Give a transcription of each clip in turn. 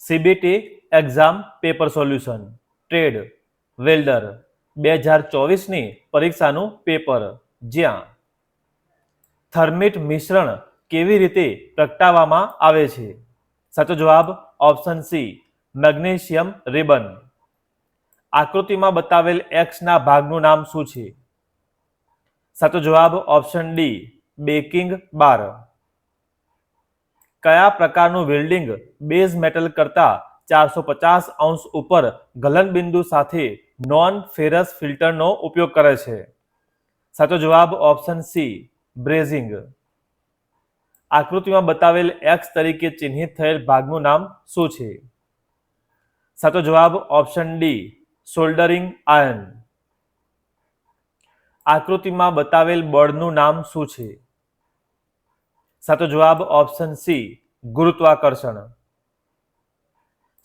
CBT exam paper solution trade welder 2024ની પરીક્ષાનું paper, જ્યાં થર્મિટ મિશ્રણ કેવી રીતે પ્રગટાવવામાં આવે છે? સાચો જવાબ ઓપ્શન સી, મેગ્નેશિયમ રિબન. આકૃતિમાં બતાવેલ એક્સના ભાગનું નામ શું છે? સાચો જવાબ ઓપ્શન ડી, બેકિંગ બાર. કયા પ્રકારનું વેલ્ડિંગ બેઝ મેટલ કરતા 450 અંશ ઉપર ગલનબિંદુ સાથે નોન ફેરસ ફિલ્ટરનો ઉપયોગ કરે છે? સાચો જવાબ ઓપ્શન સી, બ્રેઝિંગ. આકૃતિમાં બતાવેલ એક્સ તરીકે ચિહ્નિત થયેલ ભાગનું નામ શું છે? સાચો જવાબ ઓપ્શન ડી, સોલ્ડરિંગ આયર્ન. આકૃતિમાં બતાવેલ બળનું નામ શું છે? સાચો જવાબ ઓપ્શન સી, ગુરુત્વાકર્ષણ.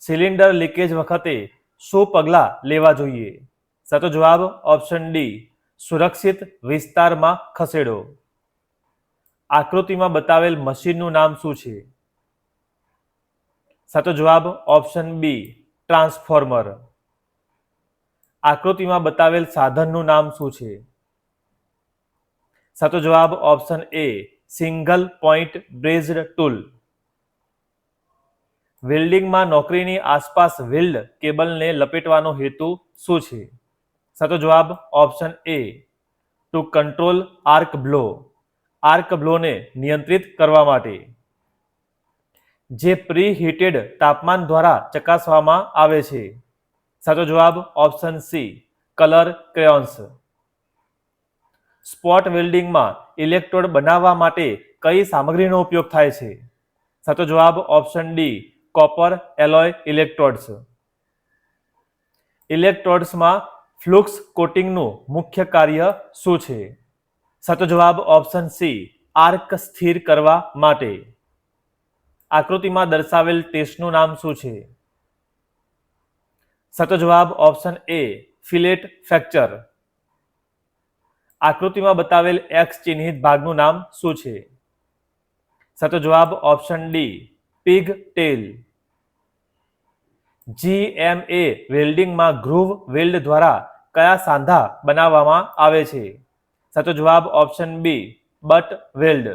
સિલિન્ડર લીકેજ વખતે શું પગલાં લેવા જોઈએ? સાચો જવાબ ઓપ્શન ડી, સુરક્ષિત વિસ્તારમાં ખસેડો. આકૃતિમાં બતાવેલ મશીનનું નામ શું છે? સાચો જવાબ ઓપ્શન બી, ટ્રાન્સફોર્મર. આકૃતિમાં બતાવેલ સાધનનું નામ શું છે? સાચો જવાબ option A, single point brazed tool. વેલ્ડિંગમાં નોકરીની આસપાસ વેલ્ડ કેબલને લપેટવાનો હેતુ શું છે? સાચો જવાબ option A, to control arc blow. Arc બ્લોને નિયંત્રિત કરવા માટે. જે પ્રી હીટેડ તાપમાન દ્વારા ચકાસવામાં આવે છે? સાચો જવાબ option C, colour crayons. Spot વેલ્ડિંગમાં ઇલેક્ટ્રોડ બનાવવા માટે કઈ સામગ્રીનો ઉપયોગ થાય છે? સાચો જવાબ option D, copper alloy electrodes. ઇલેક્ટ્રોડ્સમાં ફ્લુક્સ કોટિંગનું મુખ્ય કાર્ય શું છે? સાચો જવાબ ઓપ્શન સી, આર્ક સ્થિર કરવા માટે. આકૃતિમાં દર્શાવેલ ટેસ્ટનું નામ શું છે? સાચો જવાબ ઓપ્શન એ, ફિલેટ ફ્રેક્ચર. આકૃતિમાં બતાવેલ એક્સ ચિહ્નિત ભાગનું નામ શું છે? સાચો જવાબ option D, pig tail. GMA વેલ્ડિંગમાં ગ્રુવ વેલ્ડ દ્વારા કયા સાંધા બનાવવામાં આવે છે? સાચો જવાબ option B, butt weld.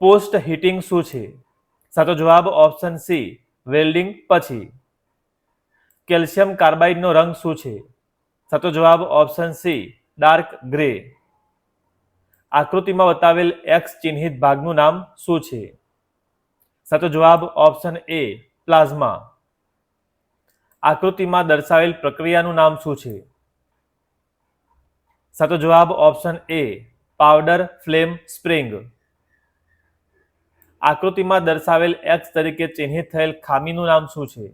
Post heating શું છે? સાચો જવાબ ઓપ્શન સી, વેલ્ડિંગ પછી. કેલ્શિયમ કાર્બાઇડનો રંગ શું છે? સાચો જવાબ ઓપ્શન સી, ડાર્ક ગ્રે. આકૃતિમાં બતાવેલ એક્સ ચિહ્નિત ભાગનું નામ શું છે? સાચો જવાબ ઓપ્શન એ, પ્લાઝમા. આકૃતિમાં દર્શાવેલ પ્રક્રિયાનું નામ શું છે? સાચો જવાબ ઓપ્શન એ, પાવડર ફ્લેમ સ્પ્રિંગ. આકૃતિમાં દર્શાવેલ એક્સ તરીકે ચિહ્નિત થયેલ ખામીનું નામ શું છે?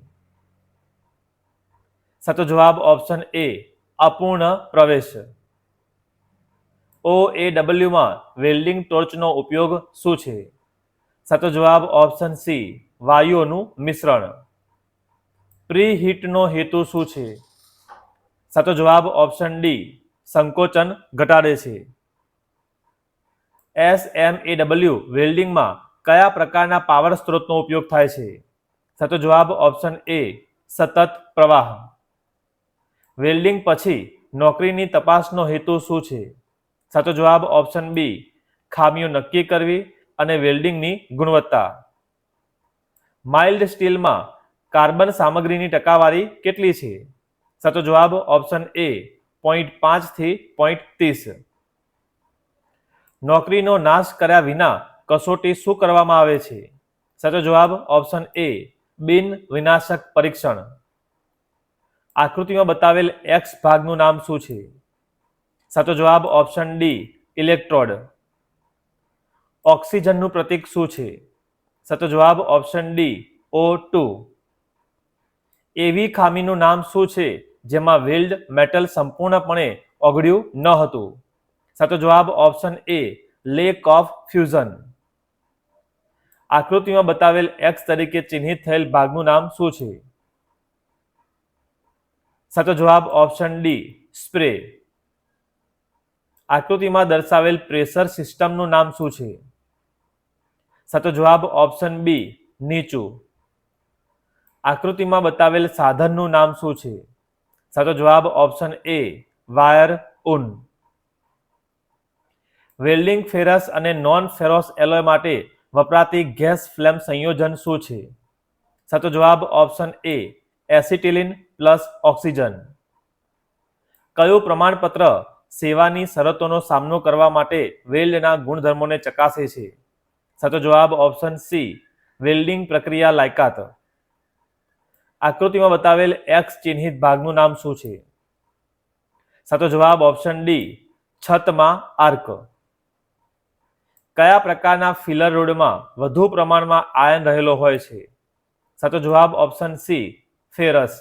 સાચો જવાબ ઓપ્શન એ, અપૂર્ણ પ્રવેશ. OAWમાં વેલ્ડિંગ ટોર્ચનો ઉપયોગ શું છે? સાચો જવાબ ઓપ્શન સી, વાયુઓનું મિશ્રણ. પ્રીહીટનો હેતુ શું છે? સાચો જવાબ ઓપ્શન ડી, સંકોચન ઘટાડે છે. SMAW વેલ્ડિંગમાં કયા પ્રકારના પાવર સ્ત્રોતનો ઉપયોગ થાય છે? સાચો જવાબ ઓપ્શન એ, સતત પ્રવાહ. વેલ્ડિંગ પછી નોકરીની તપાસનો હેતુ શું છે? સાચો જવાબ ઓપ્શન બી, ખામીઓ નક્કી કરવી અને વેલ્ડિંગની ગુણવત્તા. માઇલ્ડ સ્ટીલમાં કાર્બન સામગ્રીની ટકાવારી કેટલી છે? સાચો જવાબ ઓપ્શન એ, 0.5 થી 0.30. નોકરીનો નાશ કર્યા વિના કસોટી શું કરવામાં આવે છે? સાચો જવાબ ઓપ્શન એ, બિન વિનાશક પરીક્ષણ. આકૃતિમાં બતાવેલ એક્સ ભાગનું નામ શું છે? સાચો જવાબ ઓપ્શન ડી, ઇલેક્ટ્રોડ. ઓક્સિજનનું પ્રતીક શું છે? સાચો જવાબ ઓપ્શન ડી, O2. એવી ખામીનું નામ શું છે જેમાં વેલ્ડ મેટલ સંપૂર્ણપણે ઓગળ્યું ન હતું? સાચો જવાબ option A, lack of fusion. આકૃતિમાં બતાવેલ એક્સ તરીકે ચિહ્નિત થયેલ ભાગનું નામ શું છે? સાચો જવાબ ઓપ્શન ડી, સ્પ્રે. આકૃતિમાં દર્શાવેલ પ્રેશર સિસ્ટમનું નામ શું છે? સાચો જવાબ ઓપ્શન બી, નીચું. આકૃતિમાં બતાવેલ સાધનનું નામ શું છે? સાચો જવાબ ઓપ્શન એ વાયર ઊન. વેલ્ડિંગ ફેરસ અને નોન ફેરોસ એલોય માટે વપરાતી ગેસ ફ્લેમ સંયોજન શું છે? સાચો જવાબ option A acetylene plus oxygen. કયું પ્રમાણપત્ર સેવાની શરતોનો સામનો કરવા માટે વેલ્ડના ગુણધર્મોને ચકાસે છે? સાચો જવાબ ઓપ્શન સી વેલ્ડિંગ પ્રક્રિયા લાયકાત. આકૃતિમાં બતાવેલ એક્સ ચિહ્નિત ભાગનું નામ શું છે? સાચો જવાબ ઓપ્શન ડી છતમાં આર્ક. કયા પ્રકારના ફિલર રોડમાં વધુ પ્રમાણમાં આયર્ન રહેલો હોય છે? સાચો જવાબ ઓપ્શન સી ફેરસ.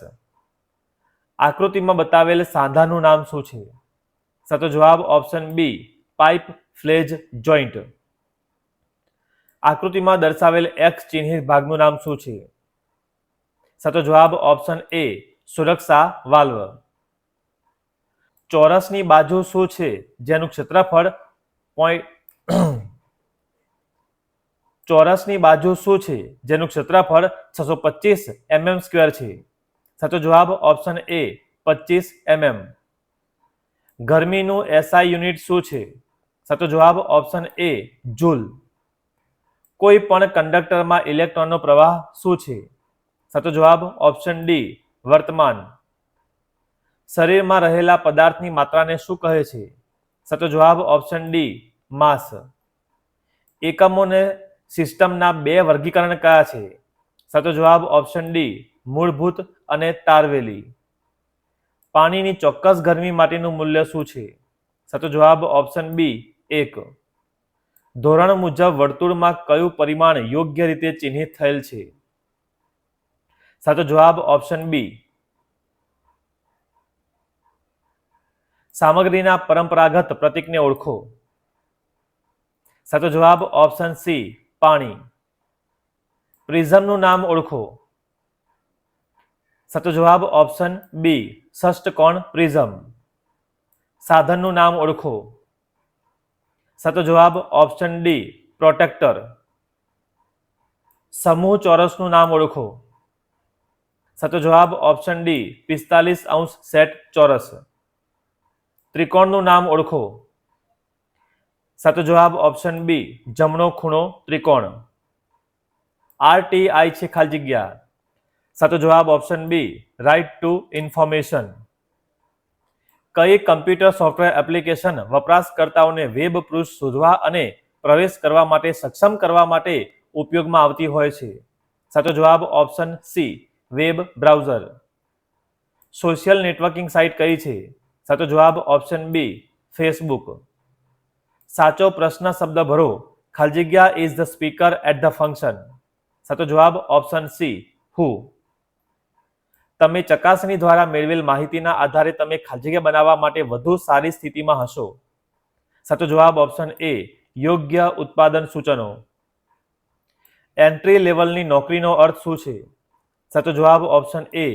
આકૃતિમાં બતાવેલ સાંધાનું નામ શું છે? સાચો જવાબ option B pipe flange joint. આકૃતિમાં દર્શાવેલ એક્સ ચિહ્નિત ભાગનું નામ શું છે? સાચો જવાબ ઓપ્શન એ સુરક્ષા વાલ્વ. ચોરસની બાજુ શું છે જેનું ક્ષેત્રફળ ચોરસની બાજુ શું છે જેનું ક્ષેત્રફળ 625 mm² છે? સાચો જવાબ ઓપ્શન એ 25 mm. ગરમીનું એસઆઈ યુનિટ શું છે? સાચો જવાબ ઓપ્શન એ જૂલ. કોઈ પણ કંડક્ટરમાં ઇલેક્ટ્રોનનો પ્રવાહ શું છે? સાચો જવાબ ઓપ્શન ડી વર્તમાન. શરીરમાં રહેલા પદાર્થની માત્રાને શું કહે છે? સાચો જવાબ ઓપ્શન ડી માસ. એકમોને સિસ્ટમના બે વર્ગીકરણ કયા છે? સાચો જવાબ ઓપ્શન ડી મૂળભૂત અને તારવેલી. પાણીની ચોક્કસ ગરમી માટેનું મૂલ્ય શું છે? સાચો જવાબ ઓપ્શન બી 1. ધોરણ મુજબ વર્તુળમાં કયું પરિમાણ યોગ્ય રીતે ચિહ્નિત થયેલ છે? સાચો જવાબ ઓપ્શન બી. સામગ્રીના પરંપરાગત પ્રતીકને ઓળખો. સાચો જવાબ ઓપ્શન સી પાણી. પ્રિઝમનું નામ ઓળખો. સાચો જવાબ ઓપ્શન બી ષષ્ટકોણ પ્રિઝમ. સાધનનું નામ ઓળખો. સાચો જવાબ ઓપ્શન ડી પ્રોટેક્ટર. સમૂહ ચોરસનું નામ ઓળખો. સાચો જવાબ ઓપ્શન ડી 45° સેટ ચોરસ. ત્રિકોણનું નામ ઓળખો. સાચો જવાબ ઓપ્શન બી જમણો ખૂણો ત્રિકોણ. RTI છે ખાલી જગ્યા. સાચો જવાબ option B right to information. કઈ કમ્પ્યુટર સોફ્ટવેર એપ્લિકેશન વપરાશકર્તાઓને વેબ પૃષ્ઠ શોધવા અને પ્રવેશ કરવા માટે સક્ષમ કરવા માટે ઉપયોગમાં આવતી હોય છે? સાચો જવાબ option C web browser. Social networking site કઈ છે? સાચો જવાબ ઓપ્શન બી ફેસબુક. સાચો પ્રશ્ન શબ્દ ભરો. ખાલી જગ્યા is the speaker at the function. સાચો જવાબ ઓપ્શન સી હુ. તમે ચકાસણી દ્વારા મેળવેલ માહિતીના આધારે તમે ખાલી જગ્યા બનાવવા માટે વધુ સારી સ્થિતિમાં હશો. સાચો જવાબ ઓપ્શન એ યોગ્ય ઉત્પાદન સૂચનો. એન્ટ્રી લેવલની નોકરીનો અર્થ શું છે? સાચો જવાબ ઓપ્શન એ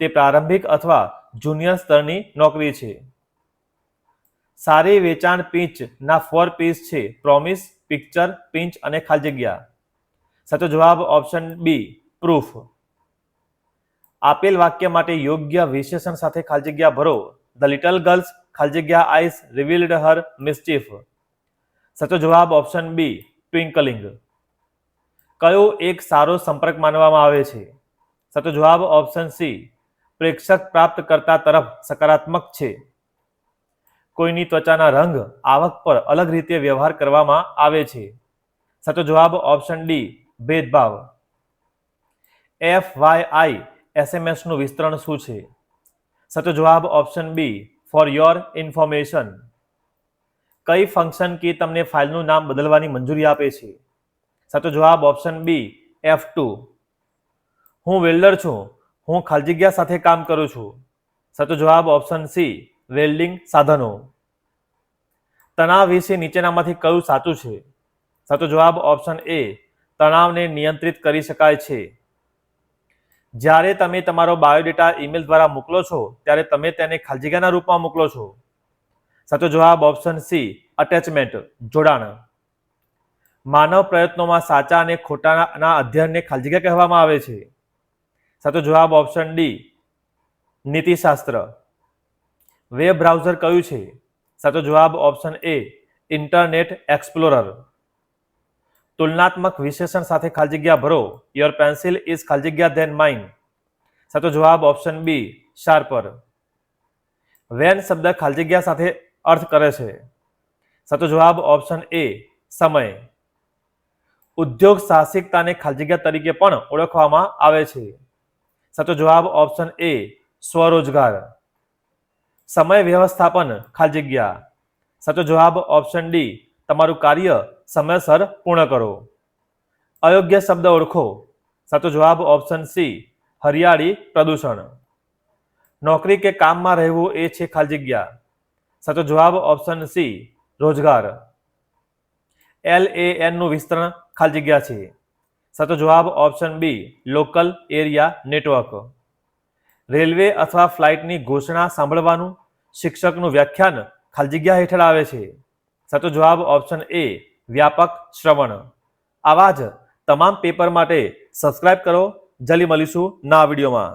તે પ્રારંભિક અથવા જુનિયર સ્તરની નોકરી છે. સારી વેચાણ પિચ ના 4 P's છે પ્રોમિસ, પિક્ચર, પિંચ અને ખાલી જગ્યા. સાચો જવાબ ઓપ્શન બી પ્રૂફ. આપેલ વાક્ય માટે યોગ્ય વિશેષણ સાથે ખાલી જગ્યા ભરો. ધ લિટલ ગર્લ્સ ખાલી જગ્યા આઈસ રિવીલ્ડ હર મિસ્ચીફ. સાચો જવાબ ઓપ્શન બી ટ્વિંકલિંગ. કયો એક સારો સંપર્ક માનવામાં આવે છે? સાચો જવાબ ઓપ્શન સી પ્રેક્ષક પ્રાપ્તકર્તા તરફ સકારાત્મક છે. કોઈની ત્વચાના રંગ આવક પર અલગ રીતે વ્યવહાર કરવામાં આવે છે. સાચો જવાબ ઓપ્શન ડી ભેદભાવ. FYI SMS નું વિસ્તરણ શું છે? સાચો જવાબ option B for your information. કઈ ફંક્શન કી તમને ફાઇલનું નામ બદલવાની મંજૂરી આપે છે? સાચો જવાબ ઓપ્શન બી F2. હું વેલ્ડર છું. હું ખાલી જગ્યા સાથે કામ કરું છું. સાચો જવાબ ઓપ્શન સી વેલ્ડિંગ સાધનો. તણાવ વિશે નીચેનામાંથી કયું સાચું છે? સાચો જવાબ ઓપ્શન એ તણાવને નિયંત્રિત કરી શકાય છે. જ્યારે તમે તમારો બાયોડેટા ઈમેલ દ્વારા મોકલો છો ત્યારે તમે તેને ખાલી જગ્યાના રૂપમાં મોકલો છો. સાચો જવાબ ઓપ્શન સી અટેચમેન્ટ જોડાણ. માનવ પ્રયત્નોમાં સાચા અને ખોટાના અધ્યયનને ખાલી જગ્યા કહેવામાં આવે છે. સાચો જવાબ ઓપ્શન ડી નીતિશાસ્ત્ર. વેબ બ્રાઉઝર કયું છે? સાચો જવાબ ઓપ્શન એ ઇન્ટરનેટ એક્સપ્લોરર. તુલનાત્મક વિશેષણ સાથે ખાલી જગ્યા ભરો. યોર પેન્સિલ ઇઝ ખાલી જગ્યા ધેન માઇન. સાચો જવાબ ઓપ્શન બી શાર્પર. વેન શબ્દ ખાલી જગ્યા સાથે અર્થ કરે છે. સાચો જવાબ ઓપ્શન એ સમય. ઉદ્યોગ સાહસિકતાને ખાલી જગ્યા તરીકે પણ ઓળખવામાં આવે છે. સાચો જવાબ ઓપ્શન એ સ્વરોજગાર. સમય વ્યવસ્થાપન ખાલી જગ્યા. સાચો જવાબ ઓપ્શન ડી તમારું કાર્ય સમયસર પૂર્ણ કરો. અયોગ્ય શબ્દ ઓળખો. સાચો જવાબ ઓપ્શન સી હરિયાળી પ્રદૂષણ. નોકરી કે કામમાં રહેવું એ છે ખાલી જગ્યા. સાચો જવાબ ઓપ્શન સી રોજગાર. LAN નું વિસ્તરણ ખાલી જગ્યા છે. સાચો જવાબ option B local area network. Railway અથવા ફ્લાઇટની ઘોષણા સાંભળવાનું શિક્ષકનું વ્યાખ્યાન ખાલી જગ્યા હેઠળ આવે છે. સાચો જવાબ ઓપ્શન એ વ્યાપક શ્રવણ. આવા જ તમામ પેપર માટે સબસ્ક્રાઇબ કરો. જલ્દી મળીશું નવા વિડીયોમાં.